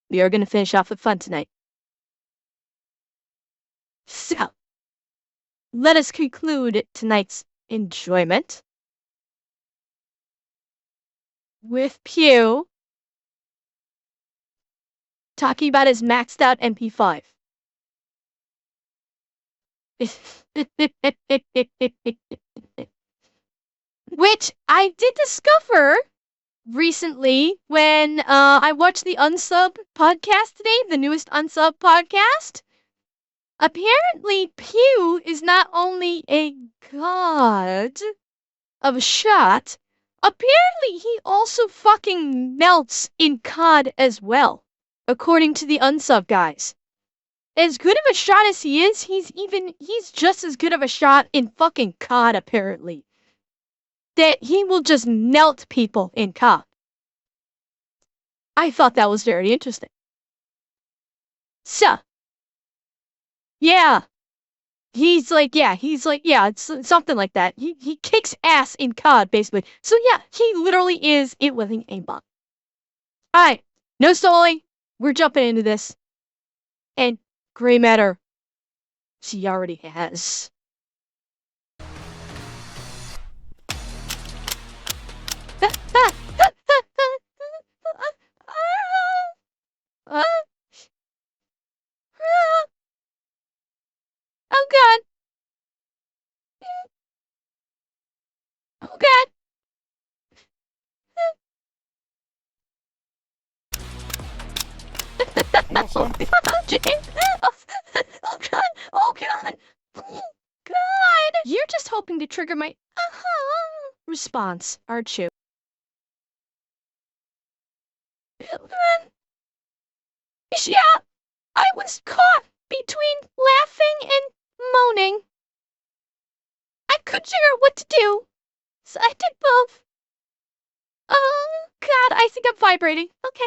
we are going to finish off with fun tonight. So, let us conclude tonight's enjoyment with Pew talking about his maxed out MP5. Which I did discover recently when I watched the Unsub podcast today, the newest Unsub podcast. Apparently, Pew is not only a god of a shot, apparently he also fucking melts in COD as well, according to the Unsub guys. As good of a shot as he is, he's just as good of a shot in fucking COD, apparently. That he will just melt people in COD. I thought that was very interesting. So, yeah. It's something like that. He kicks ass in COD, basically. So yeah, he literally is a living aimbot. Alright, no stalling. We're jumping into this. And Gray Matter, she already has. Oh god. Oh god. Oh god. Oh god. God. You're just hoping to trigger my response, aren't you? Yeah, I was caught between laughing and moaning. I couldn't figure out what to do, so I did both. Oh god, I think I'm vibrating. Okay.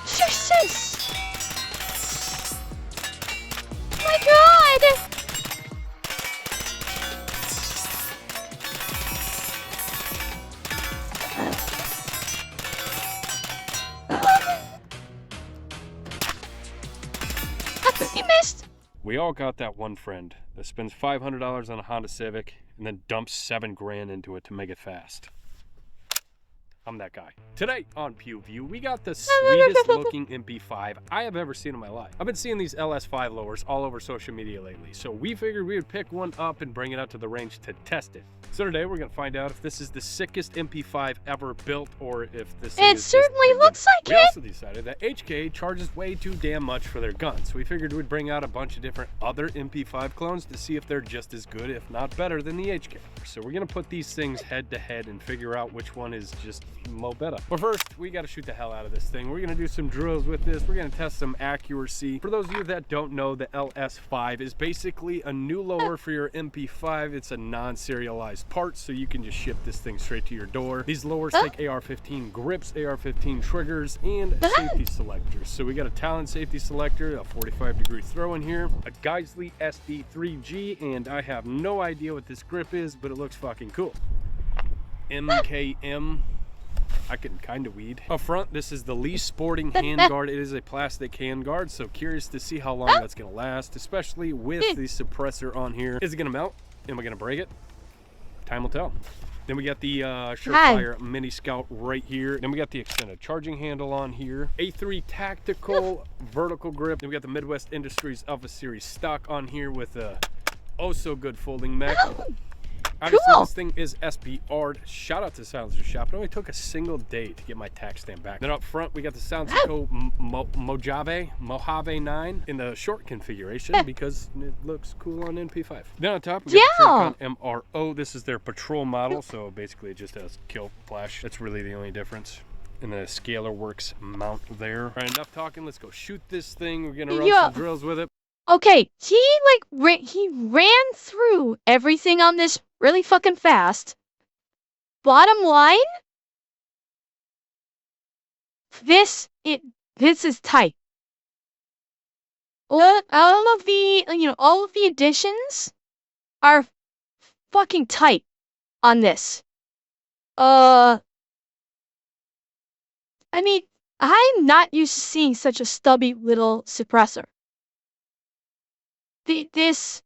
Jesus! My god! You missed! We all got that one friend that spends $500 on a Honda Civic and then dumps $7 grand into it to make it fast. I'm that guy. Today on PewView, we got the sweetest looking MP5 I have ever seen in my life. I've been seeing these LS5 lowers all over social media lately, so we figured we would pick one up and bring it out to the range to test it. So today we're gonna find out if this is the sickest MP5 ever built, or if this It certainly looks like it. We also decided that HK charges way too damn much for their guns, so we figured we'd bring out a bunch of different other MP5 clones to see if they're just as good, if not better, than the HK. So we're gonna put these things head to head and figure out which one is just mo better. But first, we gotta shoot the hell out of this thing. We're gonna do some drills with this. We're gonna test some accuracy. For those of you that don't know, the LS5 is basically a new lower for your MP5. It's a non-serialized part, so you can just ship this thing straight to your door. These lowers take AR-15 grips, AR-15 triggers, and safety selectors. So we got a Talon safety selector, a 45-degree throw in here, a Geisley SD3G, and I have no idea what this grip is, but it looks fucking cool. MKM. I can kind of weed. Up front, this is the least sporting handguard. It is a plastic handguard, so curious to see how long that's gonna last, especially with the suppressor on here. Is it gonna melt? Am I gonna break it? Time will tell. Then we got the Surefire Mini Scout right here. Then we got the extended charging handle on here. A3 Tactical vertical grip. Then we got the Midwest Industries Alpha Series stock on here with a oh so good folding mech. Obviously, this thing is SBR'd. Shout out to Silencer Shop. It only took a single day to get my tax stamp back. Then up front, we got the Silencer Mojave 9 in the short configuration because it looks cool on MP5. Then on top, we got the Tricon MRO. This is their patrol model, so basically it just has kill flash. That's really the only difference. And then a Scalar Works mount there. All right, enough talking. Let's go shoot this thing. We're gonna run some drills with it. Okay, he ran through everything on this really fucking fast. Bottom line, this is tight. All of the additions are fucking tight on this. I mean, I'm not used to seeing such a stubby little suppressor. This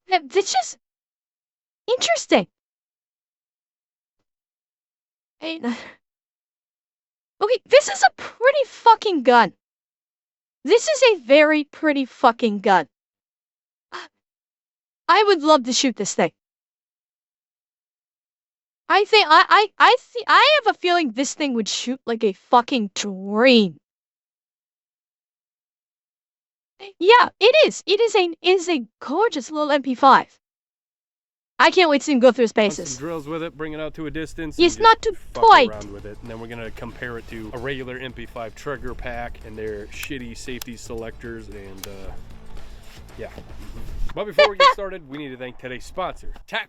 just interesting. Hey, okay, this is a pretty fucking gun. This is a very pretty fucking gun. I would love to shoot this thing. I think I have a feeling this thing would shoot like a fucking dream. Yeah, it is. It is a gorgeous little MP5. I can't wait to see him go through his paces. Some drills with it, bring it out to a distance. It's and not too tight. Around with it, and then we're gonna compare it to a regular MP5 trigger pack and their shitty safety selectors, and yeah. But before we get started, we need to thank today's sponsor, TacPack.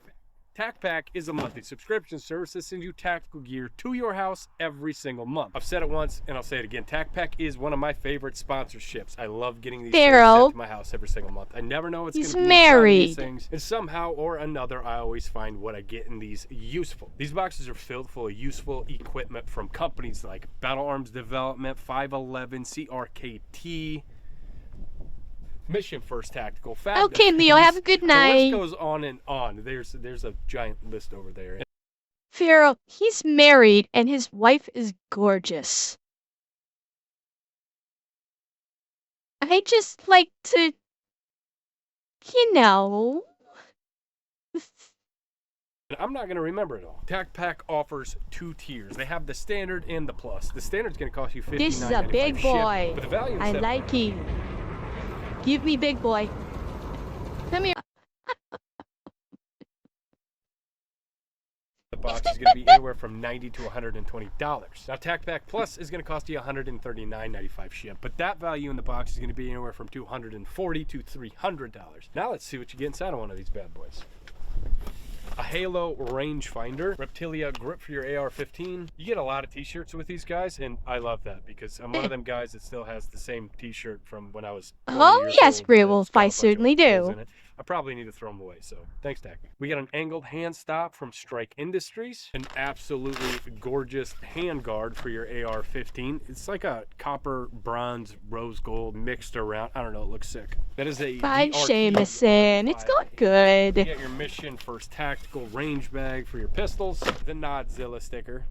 TacPack is a monthly subscription service that sends you tactical gear to your house every single month. I've said it once and I'll say it again. TacPack is one of my favorite sponsorships. I love getting these things sent to my house every single month. I never know what's going to be inside these things. And somehow or another, I always find what I get in these useful. These boxes are filled full of useful equipment from companies like Battle Arms Development, 511, CRKT, Mission First Tactical, Fab. Okay, Leo, have a good night. The list goes on and on. There's a giant list over there. Pharaoh, he's married and his wife is gorgeous. I just like to, you know. I'm not going to remember it all. TacPack offers 2 tiers. They have the standard and the plus. The standard's going to cost you $59.95. This is a big boy. But the value I like you. Give me big boy. Come here. The box is going to be anywhere from $90 to $120. Now, TacPack Plus is going to cost you $139.95 ship, but that value in the box is going to be anywhere from $240 to $300. Now let's see what you get inside of one of these bad boys. A Halo rangefinder, Reptilia grip for your AR-15. You get a lot of t-shirts with these guys, and I love that because I'm one of them guys that still has the same t-shirt from when I was 20 years yes, old. Grewolf, I certainly do. I probably need to throw them away, so thanks, Tack. We got an angled hand stop from Strike Industries, an absolutely gorgeous hand guard for your AR-15. It's like a copper, bronze, rose gold mixed around. I don't know, it looks sick. That is a By Jameson. It's going good. You get your Mission First Tactical range bag for your pistols, the Nodzilla sticker.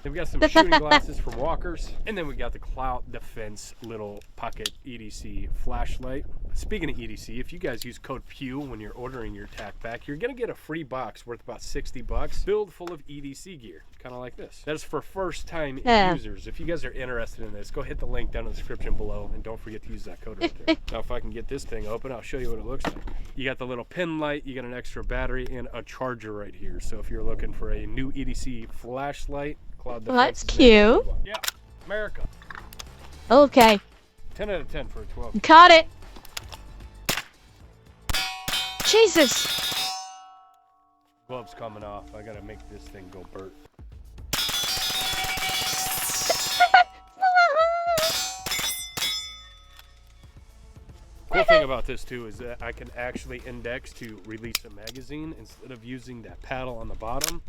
Then we got some shooting glasses from Walkers, and then we got the Clout Defense little pocket EDC flashlight. Speaking of EDC, if you guys use code PEW when you're ordering your TacPack, you're gonna get a free box worth about $60, filled full of EDC gear, kind of like this. That is for first-time users. If you guys are interested in this, go hit the link down in the description below, and don't forget to use that code right there. Now, if I can get this thing open, I'll show you what it looks like. You got the little pin light, you got an extra battery, and a charger right here. So if you're looking for a new EDC flashlight, Cloud Well, that's cute. Yeah, America. Okay. 10 out of 10 for a 12. Caught it. Jesus. Gloves coming off. I gotta make this thing go Bert. Cool thing about this too is that I can actually index to release a magazine instead of using that paddle on the bottom.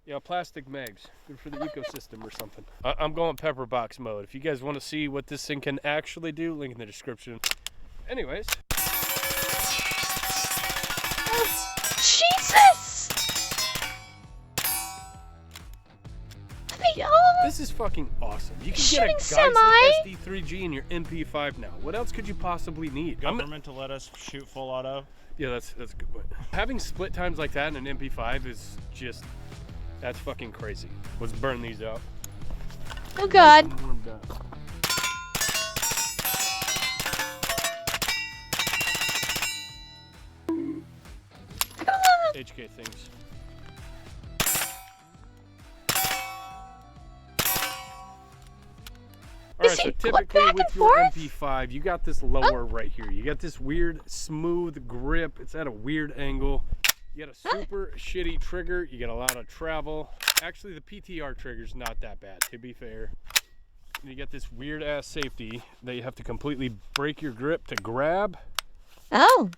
Yeah, plastic mags. Good for the ecosystem or something. I'm going pepper box mode. If you guys want to see what this thing can actually do, link in the description. Anyways. Jesus! This is fucking awesome. You can Shooting get a Geissele SD3G in your MP5 now. What else could you possibly need? Government to let us shoot full auto. Yeah, that's a good point. Having split times like that in an MP5 is just... that's fucking crazy. Let's burn these out. Oh God. HK things. Alright, so typically with your MP5, you got this lower right here. You got this weird smooth grip. It's at a weird angle. You got a super shitty trigger. You got a lot of travel. Actually, the PTR trigger's not that bad, to be fair. you get this weird ass safety that you have to completely break your grip to grab. Oh.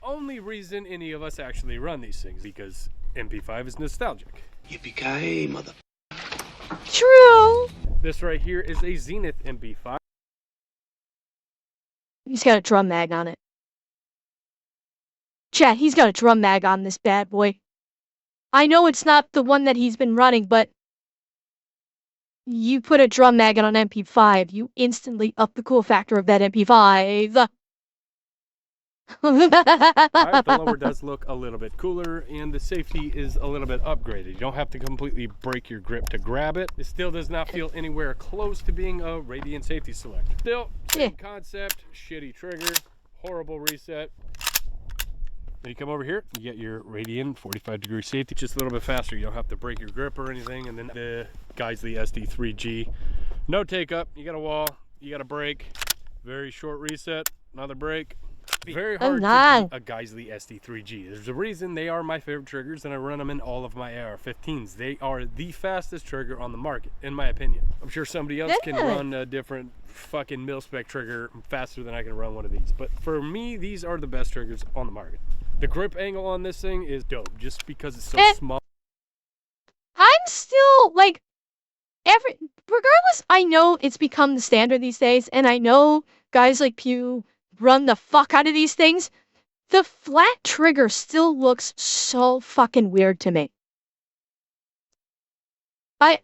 Only reason any of us actually run these things because MP5 is nostalgic. Yippee-ki-yay, mother. True. This right here is a Zenith MP5. He's got a drum mag on it. Chat, he's got a drum mag on this bad boy. I know it's not the one that he's been running, but you put a drum mag on an MP5, you instantly up the cool factor of that MP5. Alright, the lower does look a little bit cooler, and the safety is a little bit upgraded. You don't have to completely break your grip to grab it. It still does not feel anywhere close to being a Radiant safety selector. Still, same concept, shitty trigger, horrible reset. Then you come over here, you get your Radiant 45-degree safety, just a little bit faster. You don't have to break your grip or anything. And then the Geisley SD3G, no take up. You got a wall, you got a brake, very short reset, another brake. Very hard to beat a Geisley SD3G. There's a reason they are my favorite triggers, and I run them in all of my AR-15s. They are the fastest trigger on the market, in my opinion. I'm sure somebody else can run a different fucking mil-spec trigger faster than I can run one of these. But for me, these are the best triggers on the market. The grip angle on this thing is dope, just because it's so small. I'm still, like, regardless, I know it's become the standard these days, and I know guys like Pew run the fuck out of these things. The flat trigger still looks so fucking weird to me. Maybe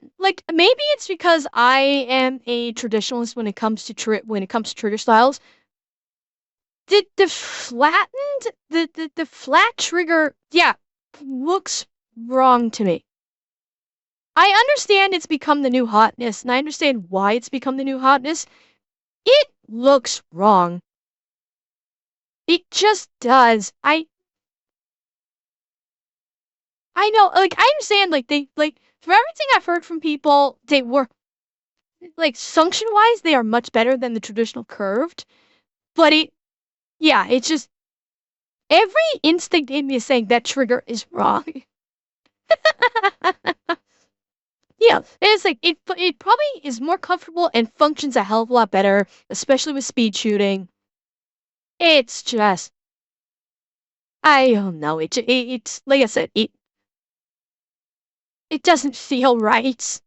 it's because I am a traditionalist when it comes to trigger styles. The flat trigger, yeah, looks wrong to me. I understand it's become the new hotness, and I understand why it's become the new hotness. It looks wrong. It just does. I know, like, I understand, like, from everything I've heard from people, they were, like, function-wise, they are much better than the traditional curved, but it's just, every instinct in me is saying that trigger is wrong. Yeah, it's like, it probably is more comfortable and functions a hell of a lot better, especially with speed shooting. It's just, I don't know, it's, like I said, it doesn't feel right.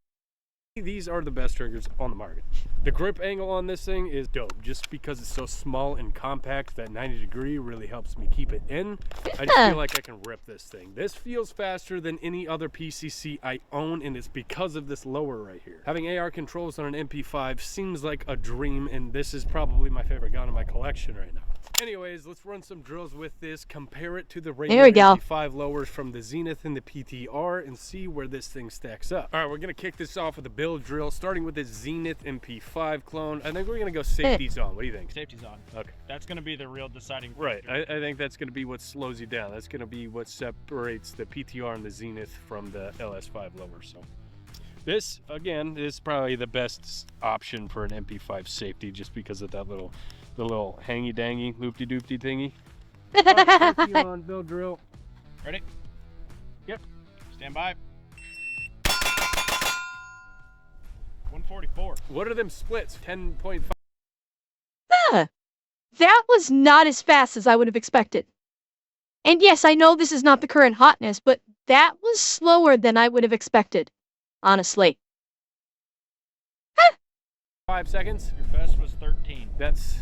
These are the best triggers on the market. The grip angle on this thing is dope, just because it's so small and compact. That 90-degree really helps me keep it in. I just feel like I can rip this thing. This feels faster than any other PCC I own, and it's because of this lower right here. Having AR controls on an MP5 seems like a dream, and this is probably my favorite gun in my collection right now. Anyways, let's run some drills with this, compare it to the regular MP5 lowers from the Zenith and the PTR, and see where this thing stacks up. All right, we're gonna kick this off with a build drill, starting with the Zenith MP5 clone. I think we're gonna go safeties on. What do you think? Safety's on. Okay. That's going to be the real deciding factor. Right, I think that's gonna be what slows you down. That's gonna be what separates the PTR and the Zenith from the LS5 lower. So this, again, is probably the best option for an MP5 safety, just because of that the little hangy-dangy, loopty-doopty thingy. Safety on, build drill. Ready? Yep. Stand by. 144. What are them splits? 10.5. That was not as fast as I would have expected. And yes, I know this is not the current hotness, but that was slower than I would have expected, honestly. 5 seconds. Your best was 13. That's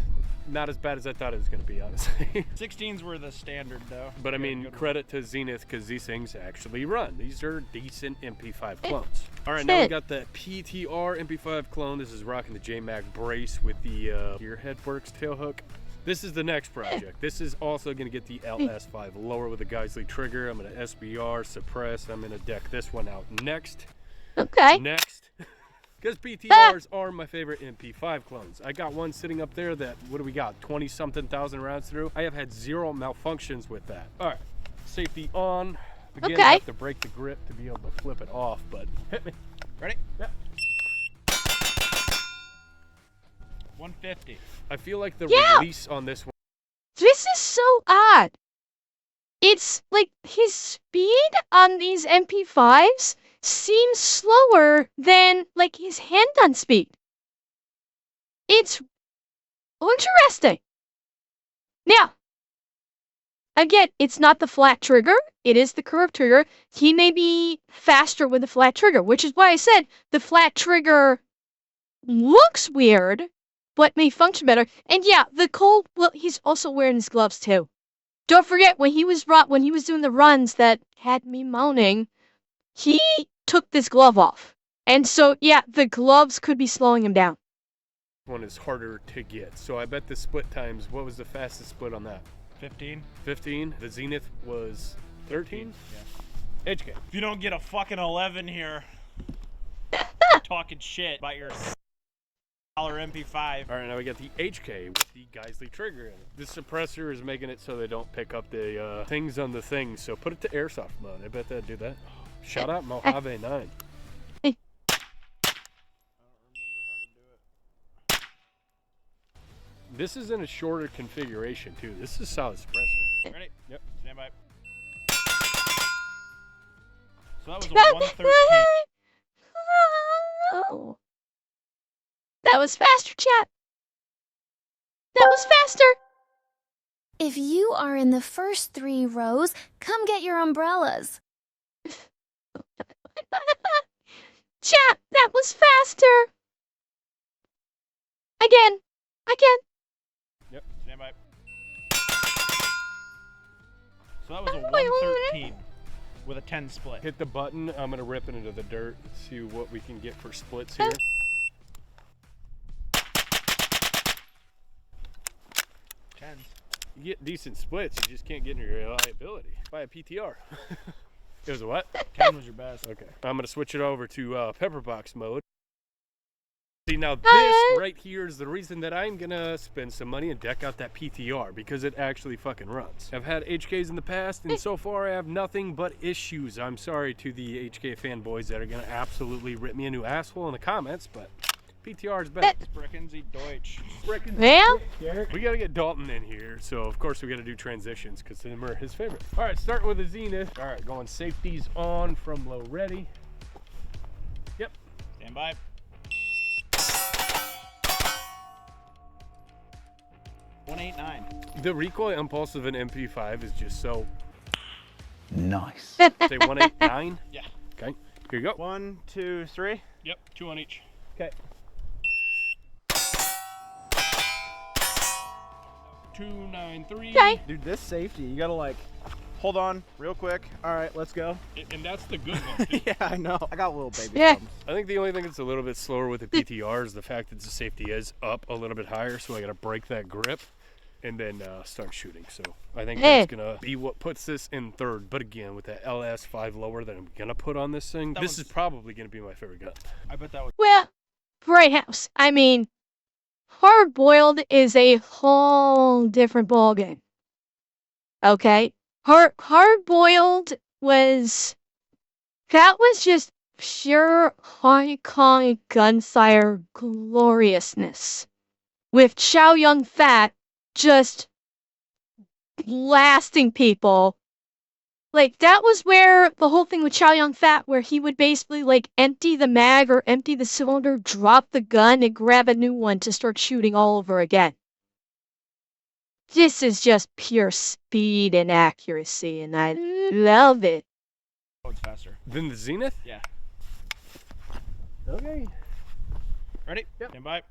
not as bad as I thought it was going to be, honestly. 16s were the standard, though. But I mean, credit to Zenith, because these things actually run. These are decent MP5 clones. All right, now we got the PTR MP5 clone. This is rocking the JMac brace with the Gearhead Works tail hook. This is the next project. This is also going to get the LS5 lower with a Geisley trigger. I'm going to SBR, suppress. I'm going to deck this one out next. Okay. Next. Because PTRs are my favorite MP5 clones. I got one sitting up there that, what do we got, 20-something thousand rounds through? I have had 0 malfunctions with that. All right, safety on. Again, I have to break the grip to be able to flip it off, but hit me. Ready? Yep. 150. I feel like the release on this one. This is so odd. It's like his speed on these MP5s seems slower than, like, his handgun speed. It's interesting. Now, again, it's not the flat trigger. It is the curved trigger. He may be faster with the flat trigger, which is why I said the flat trigger looks weird, but may function better. And yeah, the cold, well, he's also wearing his gloves too. Don't forget, when he was doing the runs that had me moaning, he took this glove off. And so, yeah, the gloves could be slowing him down. One is harder to get. So I bet the split times, what was the fastest split on that? 15. 15. The Zenith was 13? Yeah. HK. If you don't get a fucking 11 here, you're talking shit about your MP5. All right, now we got the HK with the Geisley trigger in it. This suppressor is making it so they don't pick up the things on the thing. So put it to airsoft mode. I bet that'd do that. Shout out Mojave 9. This is in a shorter configuration too. This is solid suppressor. Ready? Yep. Stand by. So that was a 113. Oh. That was faster, chat. That was faster. If you are in the first 3 rows, come get your umbrellas. Chat, that was faster. Again. Yep. Stand by. So that was a 113 with a 10 split. Hit the button. I'm gonna rip it into the dirt. See what we can get for splits here. 10s. You get decent splits. You just can't get your reliability. Buy a PTR. It was a what? 10 was your best. Okay. I'm gonna switch it over to Pepperbox mode. See, now this right here is the reason that I'm gonna spend some money and deck out that PTR, because it actually fucking runs. I've had HKs in the past, and so far I have nothing but issues. I'm sorry to the HK fanboys that are gonna absolutely rip me a new asshole in the comments, but PTR is better. Sprechen Sie Deutsch. Well, We gotta get Dalton in here, so of course we gotta do transitions, because them are his favorite. All right, starting with the Zenith. All right, going safeties on from low ready. Yep. Stand by. $189. The recoil impulse of an MP5 is just so Nice. say 189. Yeah. Okay, here you go. 1, 2, 3. Yep, 2 on each. Okay. 293. okay. Dude, this safety, you gotta like hold on real quick. All right, let's go. And that's the good one too. Yeah, I know. I got little baby Yeah. thumbs. I think the only thing that's a little bit slower with the PTR is the fact that the safety is up a little bit higher, so I gotta break that grip and then start shooting. So I think Hey. that's gonna be what puts this in third. But again, with that LS5 lower that I'm gonna put on this thing, That this one's- is probably gonna be my favorite gun. I bet that was. Well, Bright House. I mean, hard boiled is a whole different ballgame. Okay, hard boiled was just pure Hong Kong gunfire gloriousness, with Chow Yun Fat just blasting people. Like, that was where the whole thing with Chow Yun Fat, where he would basically, like, empty the mag or empty the cylinder, drop the gun, and grab a new one to start shooting all over again. This is just pure speed and accuracy, and I love it. Oh, it's faster. Then the Zenith? Yeah. Okay. Ready? Yep. Stand by.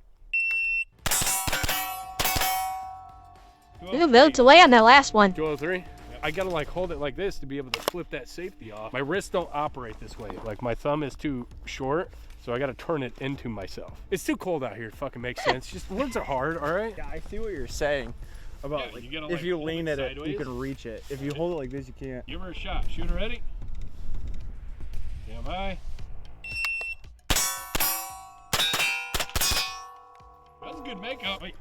Ooh, little delay on that last one. 203. I gotta like hold it like this to be able to flip that safety off. My wrists don't operate this way. Like my thumb is too short, so I gotta turn it into myself. It's too cold out here. It fucking makes sense. Just words are hard, all right? Yeah, I see what you're saying about Yeah, like, you gotta, if like, you hold lean it at it, sideways. you can reach it. If you hold it like this, you can't. Give her a shot. Shooter ready? Stand by. That's good makeup. Wait.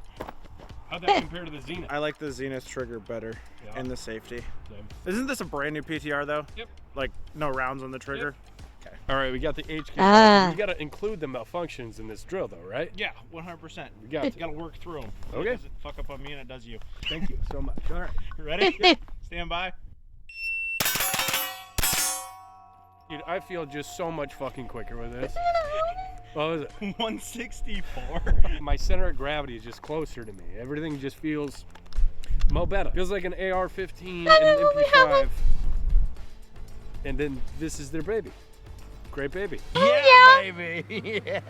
How'd that compare to the Zenith? I like the Zenith trigger better Yeah. and the safety. Same. Isn't this a brand new PTR though? Yep. Like no rounds on the trigger? All right, we got the HK. Ah. You gotta include the malfunctions in this drill, though, right? Yeah, 100%. We got You to. gotta work through them. Okay. It doesn't fuck up on me and it does you. Thank you so much. All right. Ready? Stand by. Dude, I feel just so much fucking quicker with this. What was it? 164. My center of gravity is just closer to me. Everything just feels mo better. Feels like an AR-15 and an MP5. And then this is their baby. Great baby. Yeah, baby. Yeah.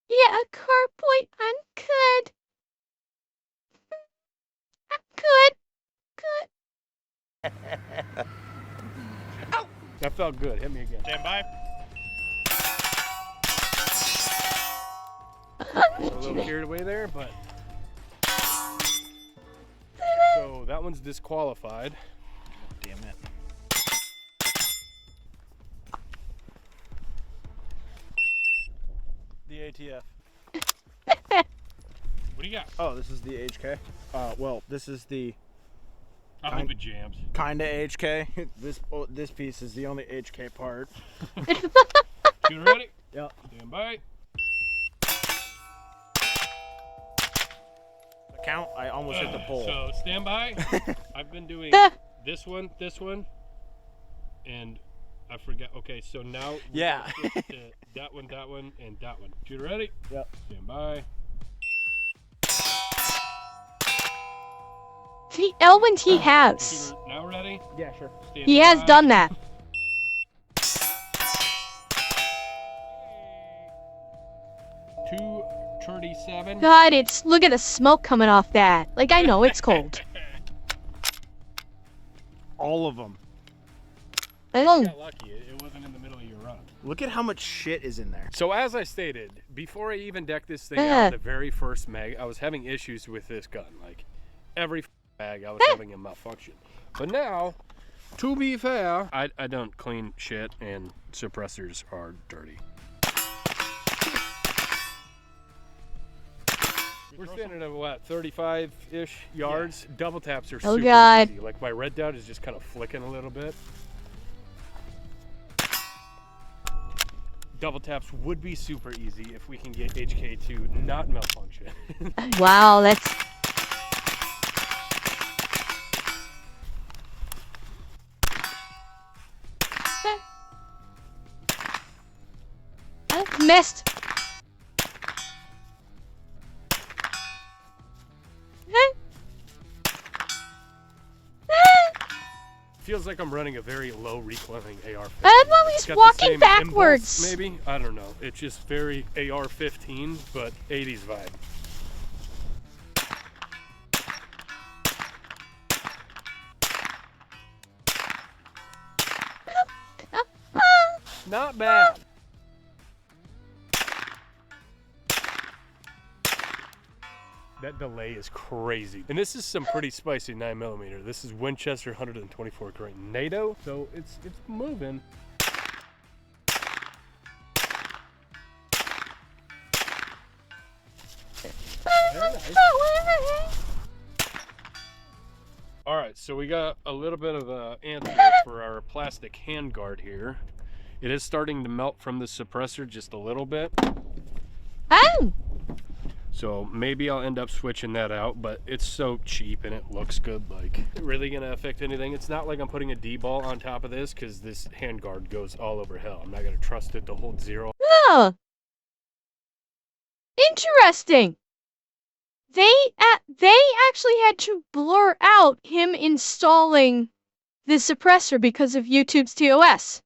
Yeah, a car point. I'm good. I'm good. That felt good. Hit me again. Stand by. A little carried away there, but. So that one's disqualified. Damn it. The ATF. What do you got? Oh, this is the HK. Well, this is the I hope it jams. kinda HK. This piece is the only HK part. You ready? Yep. Stand by. The count, I almost hit the pole. So stand by. I've been doing this one, and I forgot. Okay, so now we're Yeah. gonna switch to that one, and that one. You ready? Yep. Stand by. See, Elwin, he has. Shooter, now ready? Yeah, sure. Stand He has by. done that. 237. God, look at the smoke coming off that. Like, I know it's cold. All of them. Oh, Got lucky. It wasn't in the middle of your run. Look at how much shit is in there. So as I stated, before I even decked this thing Yeah. out, the very first mag, I was having issues with this gun. Like, every mag, I was having a malfunction. But now, to be fair, I don't clean shit, and suppressors are dirty. We're standing at what, 35-ish yards? Double taps are Oh, super God. easy. Like my red dot is just kind of flicking a little bit. Double taps would be super easy if we can get HK to not malfunction. wow, that's. I missed. Feels like I'm running a very low recoiling AR-15. I'm always It's got the walking same backwards. impulse, maybe? I don't know. It's just very AR-15, but 80s vibe. Not bad. That delay is crazy. And this is some pretty spicy 9mm. This is Winchester 124 grain NATO, so it's moving. Very nice. All right, so we got a little bit of an answer for our plastic handguard here. It is starting to melt from the suppressor just a little bit. Oh, So maybe I'll end up switching that out, but it's so cheap and it looks good. Like, is it really gonna affect anything? It's not like I'm putting a D-ball on top of this, because this handguard goes all over hell. I'm not gonna trust it to hold zero. huh. Interesting. They actually had to blur out him installing the suppressor because of YouTube's TOS.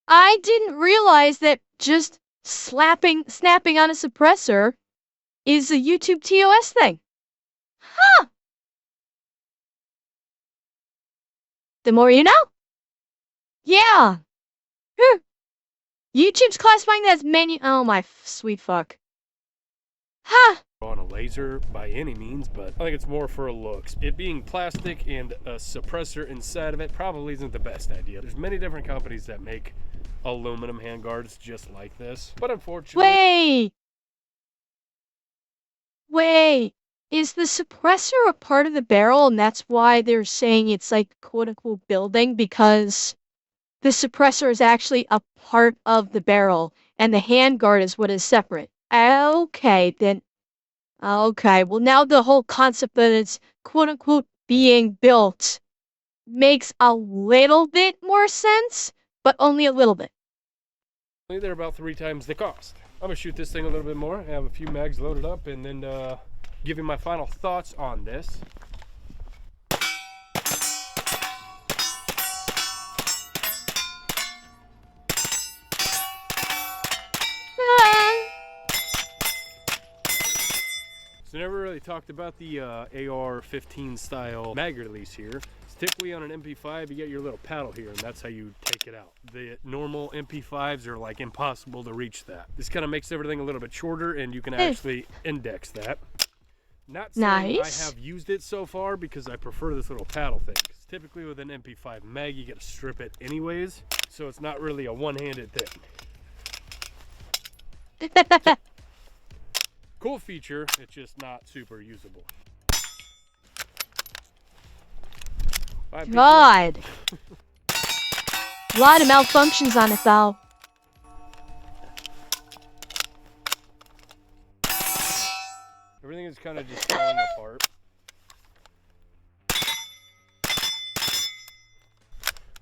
I didn't realize that just snapping on a suppressor is a YouTube TOS thing. Huh. The more you know. Yeah. YouTube's classifying that as menu. Oh my sweet fuck. Huh. On a laser by any means, but I think it's more for looks. It being plastic and a suppressor inside of it probably isn't the best idea. There's many different companies that make aluminum handguards just like this, but unfortunately... Wait. Is the suppressor a part of the barrel and that's why they're saying it's like quote-unquote building? Because the suppressor is actually a part of the barrel and the handguard is what is separate. Okay, then. Okay, well now the whole concept that it's quote-unquote being built makes a little bit more sense, but only a little bit. They're about 3 times the cost. I'm gonna shoot this thing a little bit more, have a few mags loaded up, and then give you my final thoughts on this. So never really talked about the AR-15 style mag release here. It's typically on an MP5, you get your little paddle here, and that's how you take it out. The normal MP5s are like impossible to reach that. This kind of makes everything a little bit shorter, and you can actually index that. Not saying I have used it so far because I prefer this little paddle thing. Because typically with an MP5 mag, you get to strip it anyways, so it's not really a one-handed thing. Cool feature, it's just not super usable. God. A lot of malfunctions on it though. Everything is kind of just falling apart.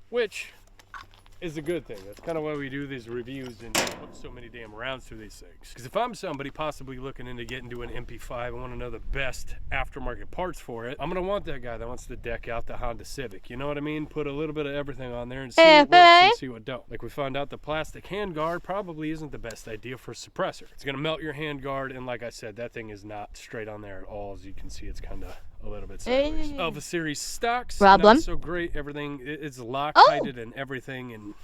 Which is a good thing. That's kind of why we do these reviews and put so many damn rounds through these things. Because if I'm somebody possibly looking into getting to an MP5, I want to know the best aftermarket parts for it. I'm going to want that guy that wants to deck out the Honda Civic. You know what I mean? Put a little bit of everything on there and see what works and see what don't. Like we found out the plastic handguard probably isn't the best idea for a suppressor. It's going to melt your handguard, and like I said, that thing is not straight on there at all. As you can see, it's kind of a little bit sideways. Alpha Series stocks, not so great. Everything is Loctited and everything, and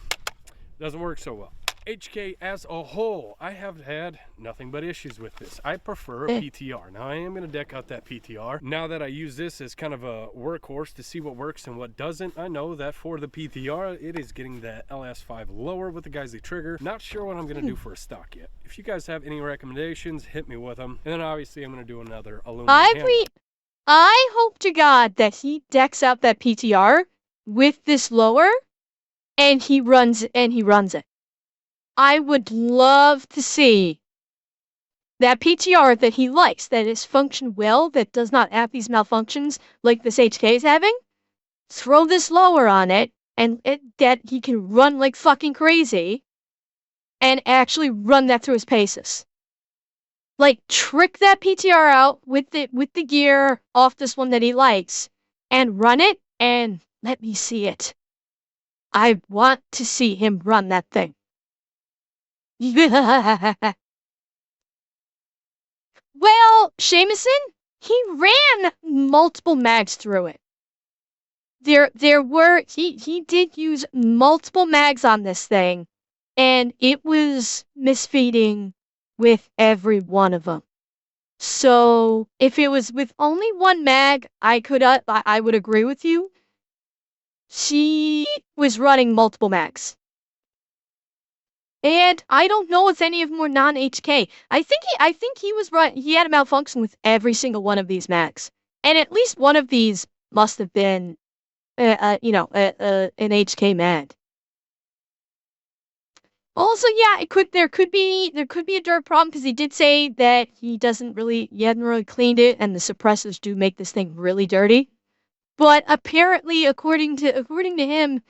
doesn't work so well. HK as a whole, I have had nothing but issues with this. I prefer a PTR. Now I am going to deck out that PTR. Now that I use this as kind of a workhorse to see what works and what doesn't, I know that for the PTR, it is getting that LS5 lower with the Geissele trigger. Not sure what I'm going to do for a stock yet. If you guys have any recommendations, hit me with them. And then obviously I'm going to do another aluminum I hope to God that he decks out that PTR with this lower and he runs it. I would love to see that PTR that he likes, that is functioned well, that does not have these malfunctions like this HK is having. Throw this lower on it, and that he can run like fucking crazy and actually run that through his paces. Like, trick that PTR out with the gear off this one that he likes and run it, and let me see it. I want to see him run that thing. Well, Jameson, he ran multiple mags through it. He did use multiple mags on this thing, and it was misfeeding with every one of them. So if it was with only one mag, I would agree with you. She was running multiple mags. And I don't know if any of them were non-HK. I think he had a malfunction with every single one of these mags. And at least one of these must have been an HK mag. Also, yeah, there could be a dirt problem because he did say that he hadn't really cleaned it, and the suppressors do make this thing really dirty. But apparently, according to him,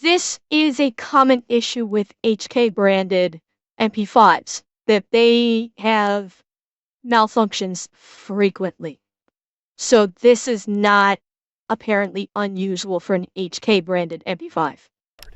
this is a common issue with HK branded MP5s, that they have malfunctions frequently. So this is not apparently unusual for an HK branded MP5.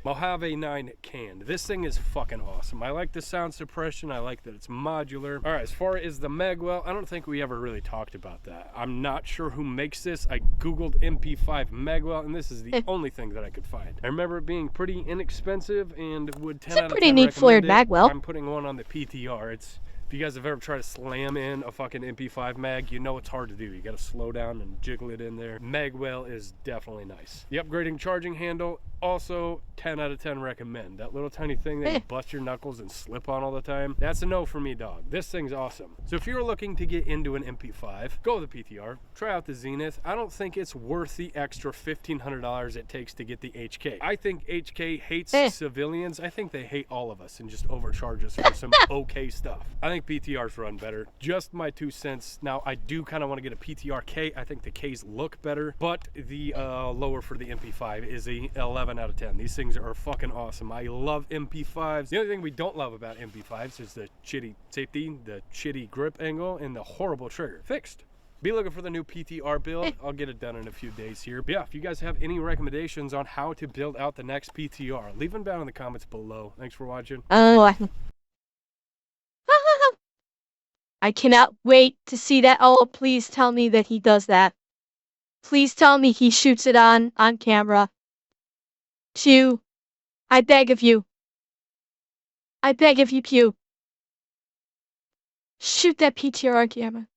Mojave 9 canned. This thing is fucking awesome. I like the sound suppression. I like that it's modular. All right, as far as the Magwell, I don't think we ever really talked about that. I'm not sure who makes this. I googled MP5 Magwell, and this is the only thing that I could find. I remember it being pretty inexpensive and would 10 out of 10 It's a pretty neat flared Magwell. I'm putting one on the PTR. If you guys have ever tried to slam in a fucking MP5 mag, you know it's hard to do. You gotta slow down and jiggle it in there. Magwell is definitely nice. The upgrading charging handle, also 10 out of 10 recommend. That little tiny thing that you bust your knuckles and slip on all the time, that's a no for me, dog. This thing's awesome. So if you're looking to get into an MP5, go with the PTR, try out the Zenith. I don't think it's worth the extra $1,500 it takes to get the HK. I think HK hates civilians. I think they hate all of us and just overcharge us for some okay stuff. I think PTRs run better. Just my 2 cents. Now, I do kind of want to get a PTR K. I think the Ks look better, but the lower for the MP5 is a 11 11 out of 10. These things are fucking awesome. I love MP5s. The only thing we don't love about MP5s is the shitty safety, the shitty grip angle, and the horrible trigger. Fixed. Be looking for the new PTR build. I'll get it done in a few days here. But yeah, if you guys have any recommendations on how to build out the next PTR, leave them down in the comments below. Thanks for watching. Oh, I cannot wait to see that. Oh, please tell me that he does that. Please tell me he shoots it on camera. Pew, I beg of you. I beg of you, Pew. Shoot that PTR on camera.